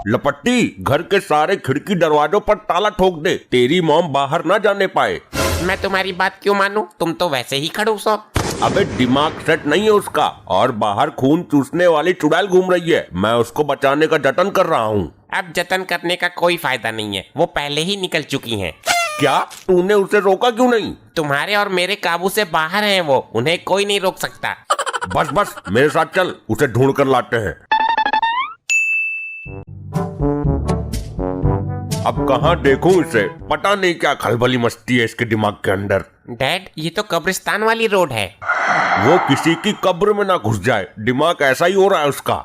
लपट्टी, घर के सारे खिड़की दरवाजों पर ताला ठोक दे, तेरी मॉम बाहर ना जाने पाए। मैं तुम्हारी बात क्यों मानूं? तुम तो वैसे ही खड़ूस हो। अबे दिमाग सेट नहीं है उसका, और बाहर खून चूसने वाली चुड़ैल घूम रही है। मैं उसको बचाने का जतन कर रहा हूँ। अब जतन करने का कोई फायदा नहीं है, वो पहले ही निकल चुकी हैं। क्या तूने उसे रोका क्यों नहीं? तुम्हारे और मेरे काबू से बाहर हैं वो, उन्हें कोई नहीं रोक सकता। बस बस मेरे साथ चल, उसे ढूंढ कर लाते हैं। अब कहाँ देखूं इसे, पता नहीं क्या खलबली मस्ती है इसके दिमाग के अंदर। डैड, ये तो कब्रिस्तान वाली रोड है। वो किसी की कब्र में ना घुस जाए, दिमाग ऐसा ही हो रहा है उसका।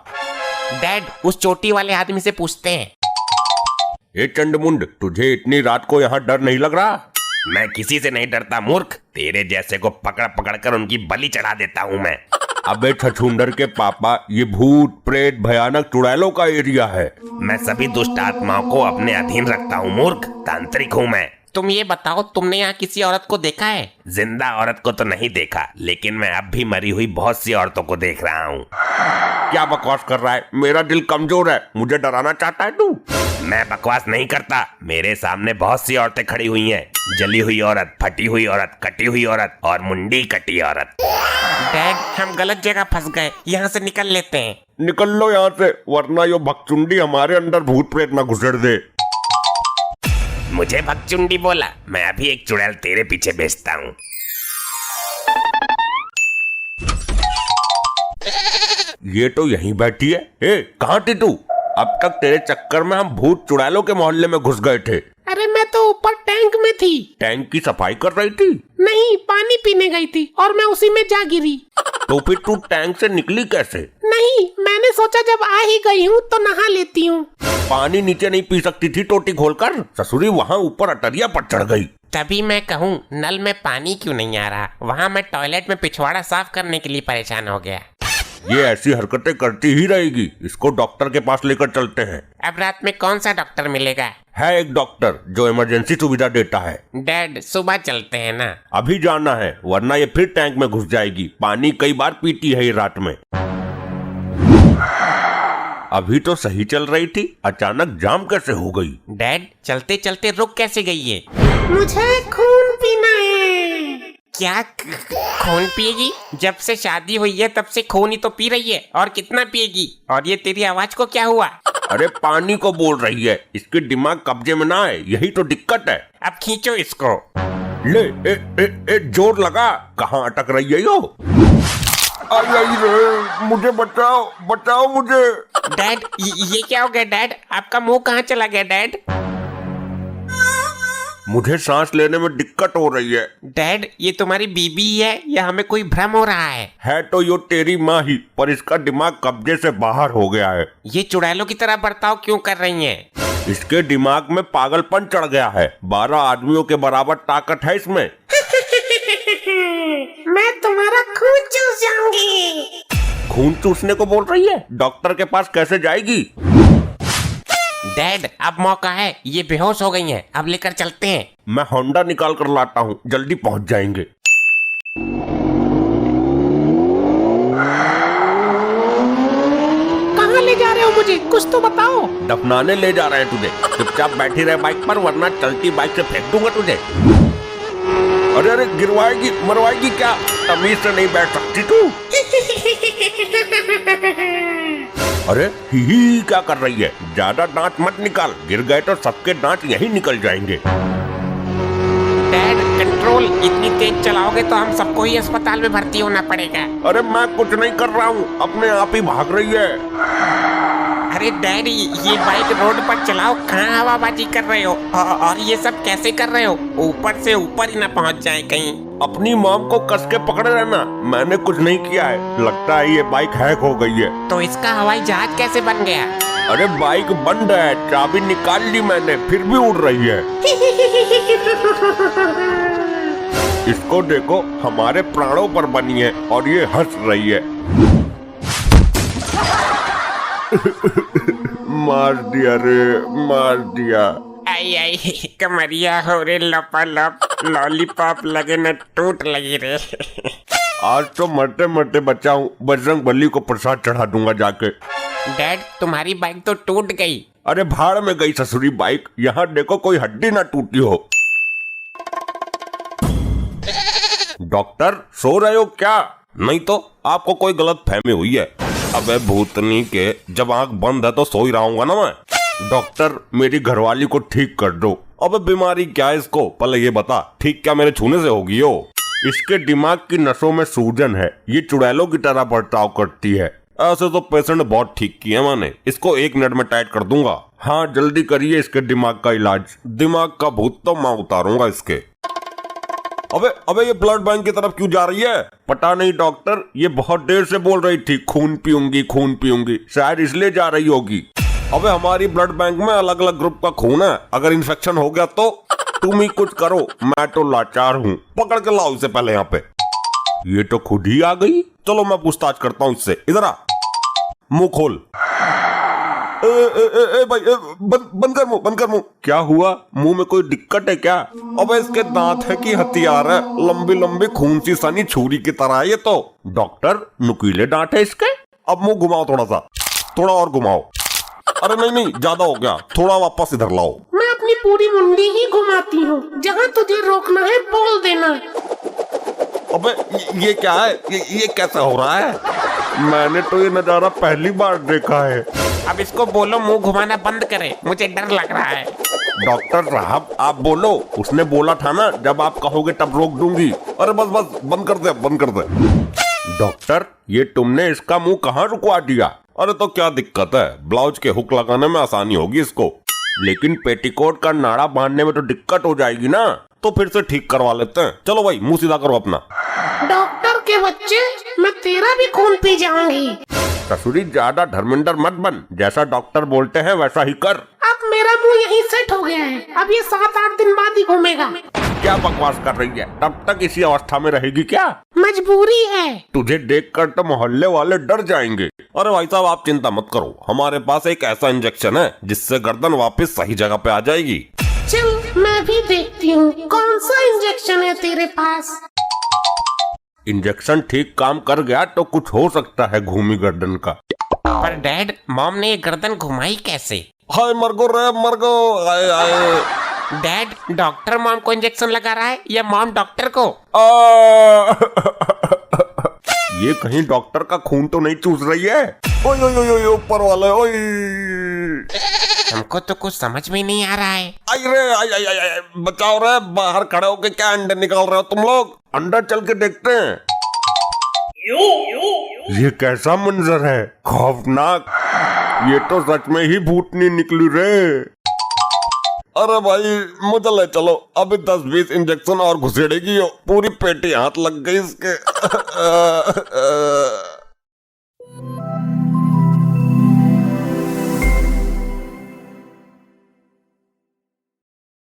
डैड, उस चोटी वाले आदमी से पूछते हैं। ए चंडमुंड, तुझे इतनी रात को यहाँ डर नहीं लग रहा? मैं किसी से नहीं डरता मूर्ख, तेरे जैसे को पकड़ पकड़ कर उनकी बलि चढ़ा देता हूँ मैं। अबे छछूंदर के पापा, ये भूत प्रेत भयानक चुड़ैलों का एरिया है। मैं सभी दुष्ट आत्माओं को अपने अधीन रखता हूँ मूर्ख, तांत्रिक हूँ मैं। तुम ये बताओ, तुमने यहाँ किसी औरत को देखा है? जिंदा औरत को तो नहीं देखा, लेकिन मैं अब भी मरी हुई बहुत सी औरतों को देख रहा हूँ। क्या बकवास कर रहा है? मेरा दिल कमजोर है, मुझे डराना चाहता है तू? मैं बकवास नहीं करता, मेरे सामने बहुत सी औरतें खड़ी हुई हैं। जली हुई औरत, फटी हुई औरत, कटी हुई औरत और मुंडी कटी औरत। डैड, हम गलत जगह फंस गए, यहाँ से निकल लेते हैं। निकल लो यहाँ से, वरना यो भगचुंडी हमारे अंदर भूत प्रेत न घुसेड़ दे। मुझे भगचुंडी बोला? मैं अभी एक चुड़ैल तेरे पीछे भेजता हूँ। ये तो यहीं बैठी है। ए, कहाँ थी तू? अब तक तेरे चक्कर में हम भूत चुड़ैलों के मोहल्ले में घुस गए थे। अरे मैं तो ऊपर टैंक में थी। टैंक की सफाई कर रही थी? नहीं, पानी पीने गई थी और मैं उसी में जा गिरी। तो फिर तू टैंक से निकली कैसे? नहीं, मैंने सोचा जब आ ही गई हूँ तो नहा लेती हूँ। पानी नीचे नहीं पी सकती थी टोटी खोलकर? ससुरी वहाँ ऊपर अटरिया पर चढ़ गई। तभी मैं कहूँ, नल में पानी क्यों नहीं आ रहा? वहाँ मैं टॉयलेट में पिछवाड़ा साफ करने के लिए परेशान हो गया। ये ऐसी हरकतें करती ही रहेगी, इसको डॉक्टर के पास लेकर चलते हैं। अब रात में कौन सा डॉक्टर मिलेगा? है एक डॉक्टर जो इमरजेंसी सुविधा देता है। डैड, सुबह चलते हैं ना? अभी जाना है, वरना ये फिर टैंक में घुस जाएगी। पानी कई बार पीती है ये रात में। अभी तो सही चल रही थी, अचानक जाम कैसे हो गई? डैड, चलते चलते रुक कैसे गई है? मुझे खून पीना है। क्या खून पिएगी? जब से शादी हुई है तब से खून ही तो पी रही है, और कितना पिएगी? और ये तेरी आवाज को क्या हुआ? अरे पानी को बोल रही है, इसके दिमाग कब्जे में ना है, यही तो दिक्कत है। अब खींचो इसको। ले ए, जोर लगा। कहाँ अटक रही है यो? आई रे, मुझे बचाओ, बचाओ मुझे। डैड, ये क्या हो गया डैड? आपका मुंह कहाँ चला गया डैड? मुझे सांस लेने में दिक्कत हो रही है। डैड, ये तुम्हारी बीबी है या हमें कोई भ्रम हो रहा है? है तो यो तेरी माँ ही, पर इसका दिमाग कब्जे से बाहर हो गया है। ये चुड़ैलों की तरह बर्ताव क्यों कर रही हैं? इसके दिमाग में पागलपन चढ़ गया है। 12 आदमियों के बराबर ताकत है इसमें। मैं तुम्हारा खून चूस जाऊंगी। खून चूसने को बोल रही है? डॉक्टर के पास कैसे जाएगी? डैड, अब मौका है, ये बेहोश हो गई हैं, अब लेकर चलते हैं। मैं होंडा निकाल कर लाता हूँ, जल्दी पहुँच जाएंगे। कहाँ ले जा रहे हो मुझे? कुछ तो बताओ। दफनाने ले जा रहे हैं तुझे। चुपचाप बैठी रहे बाइक पर, वरना चलती बाइक से फेंक दूंगा तुझे। अरे अरे, गिरवाएगी मरवाएगी क्या? तमीज से नहीं बैठ सकती तू? अरे ही क्या कर रही है? ज्यादा दांत मत निकाल, गिर गए तो सबके दांत यहीं निकल जाएंगे। डैड, कंट्रोल, इतनी तेज चलाओगे तो हम सबको ही अस्पताल में भर्ती होना पड़ेगा। अरे मैं कुछ नहीं कर रहा हूँ, अपने आप ही भाग रही है। अरे डैडी, ये बाइक रोड पर चलाओ, कहाँ हवाबाजी कर रहे हो? और ये सब कैसे कर रहे हो? ऊपर से ऊपर ही ना पहुँच जाए कहीं। अपनी मॉम को कस के पकड़े रहना, मैंने कुछ नहीं किया है। लगता है ये बाइक हैक हो गई है। तो इसका हवाई जहाज कैसे बन गया? अरे बाइक बंद है, चाबी निकाल ली मैंने, फिर भी उड़ रही है। इसको देखो, हमारे प्राणों पर बनी है और ये हंस रही है। मार दिया रे, मार दिया। आई आई, कमरिया हो रे लपालप, लॉलीपॉप लगे न टूट लगी रे। आज तो मरते मरते बचाऊं, बजरंग बली को प्रसाद चढ़ा दूंगा जाके। डैड, तुम्हारी बाइक तो टूट गई अरे भाड़ में गई ससुरी बाइक, यहाँ देखो कोई हड्डी ना टूटी हो। डॉक्टर सो रहे हो क्या? नहीं तो आपको कोई गलत फहमी हुई है। अबे भूतनी के, जब आंख बंद है तो सो ही रहूंगा ना मैं। डॉक्टर मेरी घरवाली को ठीक कर दो। अबे बीमारी क्या है इसको, पहले ये बता, ठीक क्या मेरे छूने से होगी हो? इसके दिमाग की नसों में सूजन है, ये चुड़ैलों की तरह बर्ताव करती है। ऐसे तो पेशेंट बहुत ठीक किया मैंने, इसको 1 मिनट में टाइट कर दूंगा। हाँ जल्दी करिए इसके दिमाग का इलाज, दिमाग का भूत तो मैं उतारूंगा इसके। अबे ये ब्लड बैंक की तरफ क्यों जा रही है? पता नहीं डॉक्टर, ये बहुत देर से बोल रही थी खून पीऊंगी, शायद इसलिए जा रही होगी। अबे हमारी ब्लड बैंक में अलग अलग ग्रुप का खून है, अगर इन्फेक्शन हो गया तो तुम ही कुछ करो, मैं तो लाचार हूँ। पकड़ के लाओ इसे पहले यहाँ पे। ये तो खुद ही आ गई, चलो मैं पूछताछ करता हूँ इससे। इधर आ, मुंह खोल। भाई बंद कर मुंह। क्या हुआ, मुंह में कोई दिक्कत है क्या? अबे इसके दांत है कि हथियार है, लंबी खून सी सनी छुरी की तरह है ये तो। डॉक्टर नुकीले दांत है इसके। अब मुंह घुमाओ थोड़ा और घुमाओ। अरे नहीं ज्यादा हो गया, थोड़ा वापस इधर लाओ। मैं अपनी पूरी मुंडी ही घुमाती हूँ, जहाँ तुझे रोकना है बोल देना। अबे ये क्या है, ये कैसा हो रहा है? मैंने तो ये नजारा पहली बार देखा है। अब इसको बोलो मुंह घुमाना बंद करे, मुझे डर लग रहा है। डॉक्टर साहब आप बोलो, उसने बोला था ना जब आप कहोगे तब रोक दूंगी। अरे बस बंद कर दे। डॉक्टर ये तुमने इसका मुंह कहाँ रुकवा दिया? अरे तो क्या दिक्कत है, ब्लाउज के हुक लगाने में आसानी होगी इसको, लेकिन पेटीकोट का नाड़ा बांधने में तो दिक्कत हो जाएगी ना, तो फिर से ठीक करवा लेते हैं। चलो भाई मुंह सीधा करो अपना। डॉक्टर के बच्चे, मैं तेरा भी खून पी जाऊंगी। ससुरी ज्यादा धर्मेंद्र मत बन, जैसा डॉक्टर बोलते हैं वैसा ही कर। अब मेरा मुंह यहीं सेट हो गया है, अब ये 7-8 दिन बाद ही घूमेगा। क्या बकवास कर रही है, तब तक इसी अवस्था में रहेगी क्या? मजबूरी है। तुझे देखकर तो मोहल्ले वाले डर जाएंगे। अरे भाई साहब आप चिंता मत करो, हमारे पास एक ऐसा इंजेक्शन है जिससे गर्दन वापस सही जगह पे आ जाएगी। चल मैं भी देखती हूँ कौन सा इंजेक्शन है तेरे पास। इंजेक्शन ठीक काम कर गया तो कुछ हो सकता है घूमी गर्दन का। पर डैड, मॉम ने ये गर्दन घुमाई कैसे? हाय मरगो आए। डैड, डॉक्टर मॉम को इंजेक्शन लगा रहा है या मॉम डॉक्टर को? ये कहीं डॉक्टर का खून तो नहीं चूस रही है? ओए ऊपर वाले ओए। हमको तो कुछ समझ में नहीं आ रहा है। आई बचाओ रे, बाहर खड़े होके क्या अंडे निकाल रहे हो तुम लोग? अंदर चल के देखते हैं। ये कैसा मंजर है, खौफनाक। ये तो सच में ही भूतनी निकली रे। अरे भाई मुझे ले चलो, अभी 10-20 इंजेक्शन और घुसेड़ेगी, पूरी पेटी हाथ लग गई इसके।